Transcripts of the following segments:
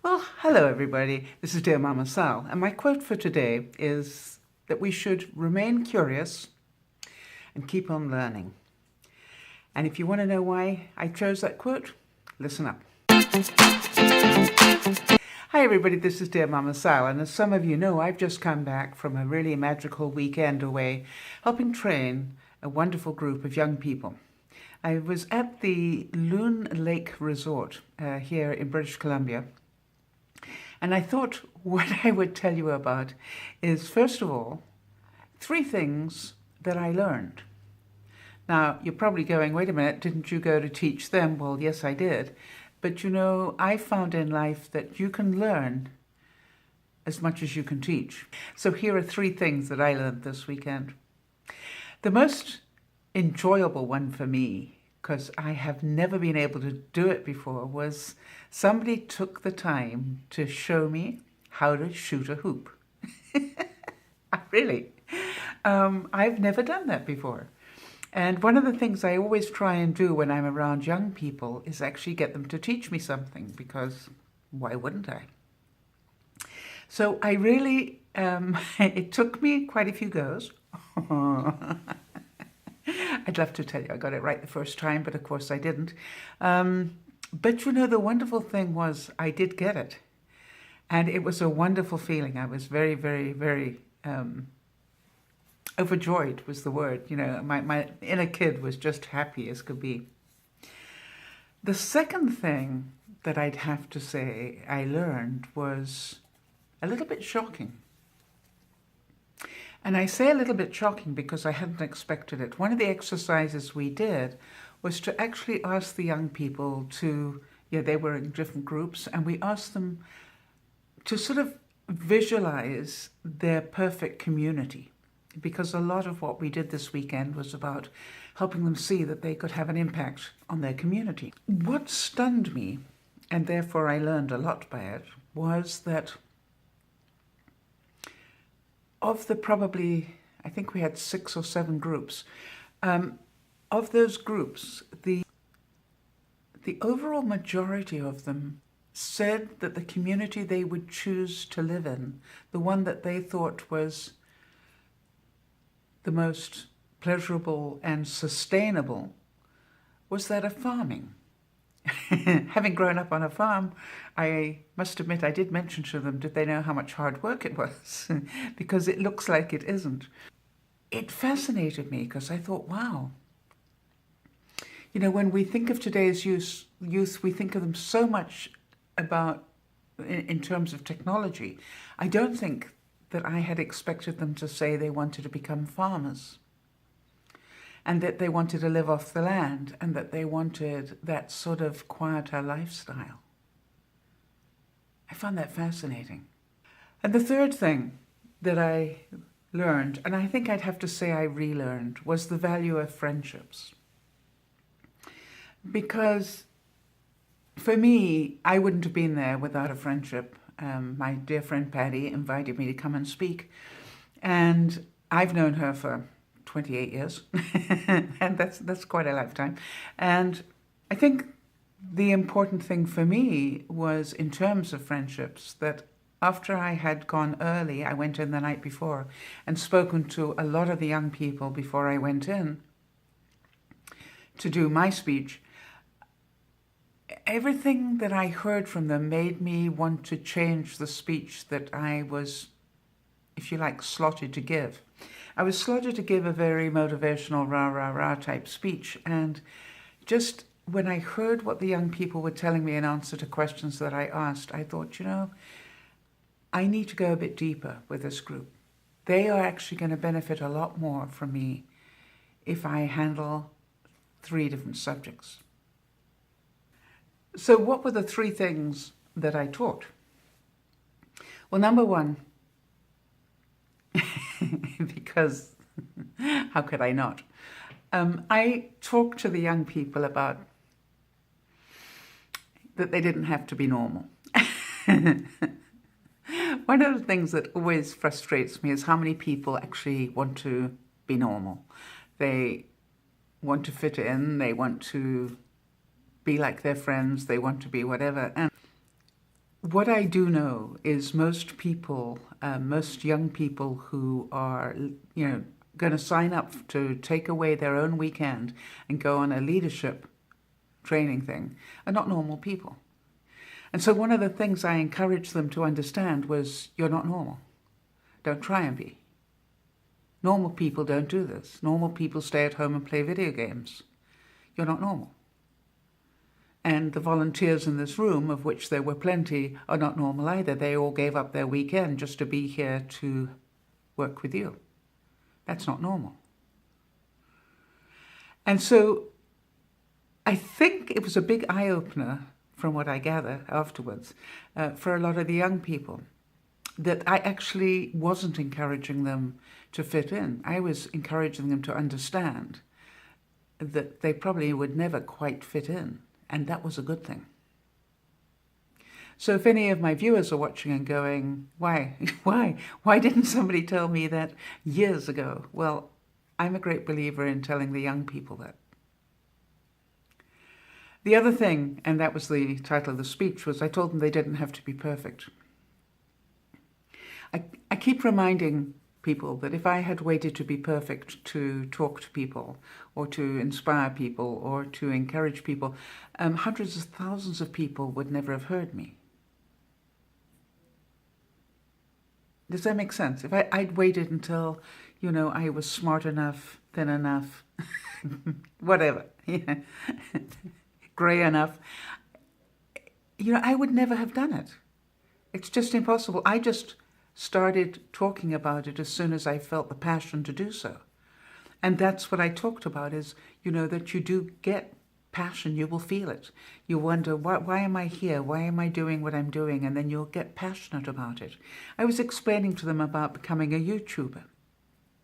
Well, hello everybody. This is Dear Mama Sal, and my quote for today is that we should remain curious and keep on learning. And if you want to know why I chose that quote, listen up. Hi everybody, this is Dear Mama Sal, and as some of you know, I've just come back from a really magical weekend away helping train a wonderful group of young people. I was at the Loon Lake Resort here in British Columbia. And I thought what I would tell you about is, first of all, 3 things that I learned. Now, you're probably going, wait a minute, didn't you go to teach them? Well, yes, I did. But you know, I found in life that you can learn as much as you can teach. So here are 3 things that I learned this weekend. The most enjoyable one for me, because I have never been able to do it before, was somebody took the time to show me how to shoot a hoop. Really. I've never done that before. And one of the things I always try and do when I'm around young people is actually get them to teach me something, because why wouldn't I? So I really, it took me quite a few goes. I'd love to tell you I got it right the first time, but of course I didn't. But you know, the wonderful thing was I did get it. And it was a wonderful feeling. I was very, very, very overjoyed was the word. You know, my inner kid was just happy as could be. The second thing that I'd have to say I learned was a little bit shocking. And I say a little bit shocking because I hadn't expected it. One of the exercises we did was to actually ask the young people to, they were in different groups, and we asked them to sort of visualize their perfect community. Because a lot of what we did this weekend was about helping them see that they could have an impact on their community. What stunned me, and therefore I learned a lot by it, was that of the probably, I think we had 6 or 7 groups, of those groups, the overall majority of them said that the community they would choose to live in, the one that they thought was the most pleasurable and sustainable, was that of farming. Having grown up on a farm, I must admit I did mention to them, did they know how much hard work it was? Because it looks like it isn't. It fascinated me because I thought, wow. You know, when we think of today's youth, we think of them so much about, in terms of technology. I don't think that I had expected them to say they wanted to become farmers, and that they wanted to live off the land, and that they wanted that sort of quieter lifestyle. I found that fascinating. And the third thing that I learned, and I think I'd have to say I relearned, was the value of friendships. Because for me, I wouldn't have been there without a friendship. My dear friend Patty invited me to come and speak, and I've known her for 28 years, and that's quite a lifetime. And I think the important thing for me was, in terms of friendships, that after I had gone early, I went in the night before and spoken to a lot of the young people before I went in to do my speech. Everything that I heard from them made me want to change the speech that I was, if you like, slotted to give. I was slotted to give a very motivational rah-rah-rah type speech, and just when I heard what the young people were telling me in answer to questions that I asked, I thought, you know, I need to go a bit deeper with this group. They are actually going to benefit a lot more from me if I handle 3 different subjects. So what were the 3 things that I taught? Well, number 1, because how could I not? I talked to the young people about that they didn't have to be normal. One of the things that always frustrates me is how many people actually want to be normal. They want to fit in, they want to be like their friends, they want to be whatever. And What I do know is most people, most young people who are, going to sign up to take away their own weekend and go on a leadership training thing are not normal people. And so one of the things I encouraged them to understand was, you're not normal. Don't try and be. Normal people don't do this. Normal people stay at home and play video games. You're not normal. And the volunteers in this room, of which there were plenty, are not normal either. They all gave up their weekend just to be here to work with you. That's not normal. And so I think it was a big eye-opener, from what I gather afterwards, for a lot of the young people, that I actually wasn't encouraging them to fit in. I was encouraging them to understand that they probably would never quite fit in, and that was a good thing. So if any of my viewers are watching and going, why didn't somebody tell me that years ago? Well, I'm a great believer in telling the young people that. The other thing, and that was the title of the speech, was I told them they didn't have to be perfect. I keep reminding people that if I had waited to be perfect to talk to people or to inspire people or to encourage people, hundreds of thousands of people would never have heard me. Does that make sense? If I'd waited until, I was smart enough, thin enough, whatever, grey enough, I would never have done it. It's just impossible. I just started talking about it as soon as I felt the passion to do so. And that's what I talked about is, that you do get passion, you will feel it. You wonder, why am I here? Why am I doing what I'm doing? And then you'll get passionate about it. I was explaining to them about becoming a YouTuber.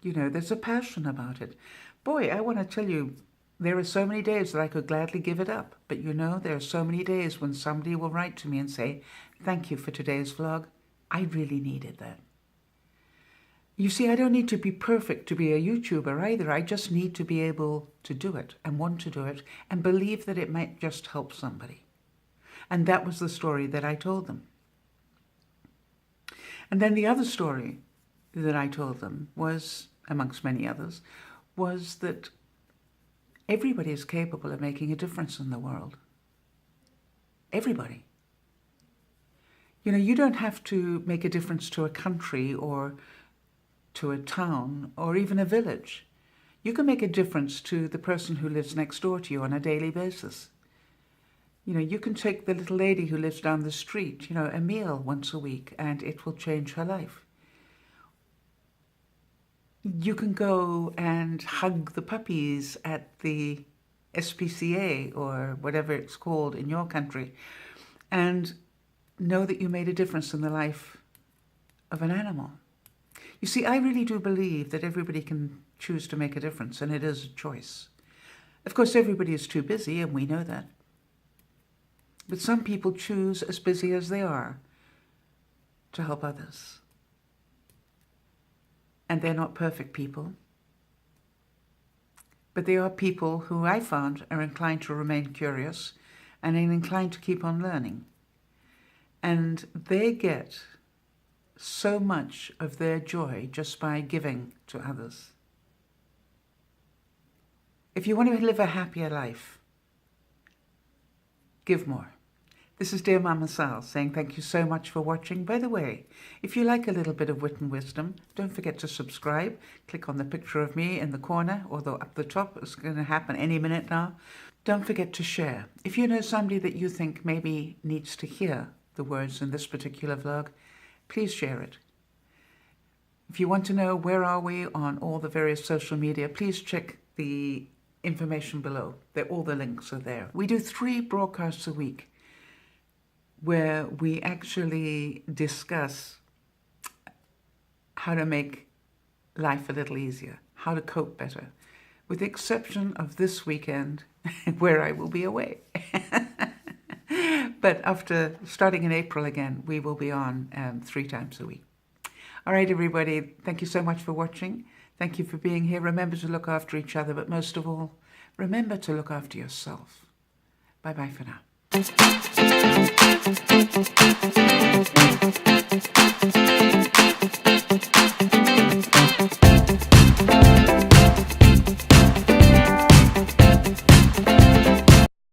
There's a passion about it. Boy, I want to tell you, there are so many days that I could gladly give it up. But there are so many days when somebody will write to me and say, thank you for today's vlog. I really needed that. You see, I don't need to be perfect to be a YouTuber either. I just need to be able to do it and want to do it and believe that it might just help somebody. And that was the story that I told them. And then the other story that I told them was, amongst many others, was that everybody is capable of making a difference in the world. Everybody. You don't have to make a difference to a country or to a town or even a village. You can make a difference to the person who lives next door to you on a daily basis. You can take the little lady who lives down the street, a meal once a week, and it will change her life. You can go and hug the puppies at the SPCA or whatever it's called in your country and know that you made a difference in the life of an animal. You see, I really do believe that everybody can choose to make a difference, and it is a choice. Of course, everybody is too busy, and we know that. But some people choose, as busy as they are, to help others. And they're not perfect people. But they are people who I found are inclined to remain curious and inclined to keep on learning. And they get so much of their joy just by giving to others. If you want to live a happier life, give more. This is Dear Mama Sal saying thank you so much for watching. By the way, if you like a little bit of wit and wisdom, don't forget to subscribe. Click on the picture of me in the corner, although up the top it's going to happen any minute now. Don't forget to share. If you know somebody that you think maybe needs to hear the words in this particular vlog, please share it. If you want to know where are we on all the various social media, please check the information below. All the links are there. We do 3 broadcasts a week where we actually discuss how to make life a little easier, how to cope better, with the exception of this weekend where I will be away. But after starting in April again, we will be on 3 times a week. All right, everybody, thank you so much for watching. Thank you for being here. Remember to look after each other, but most of all, remember to look after yourself. Bye-bye for now.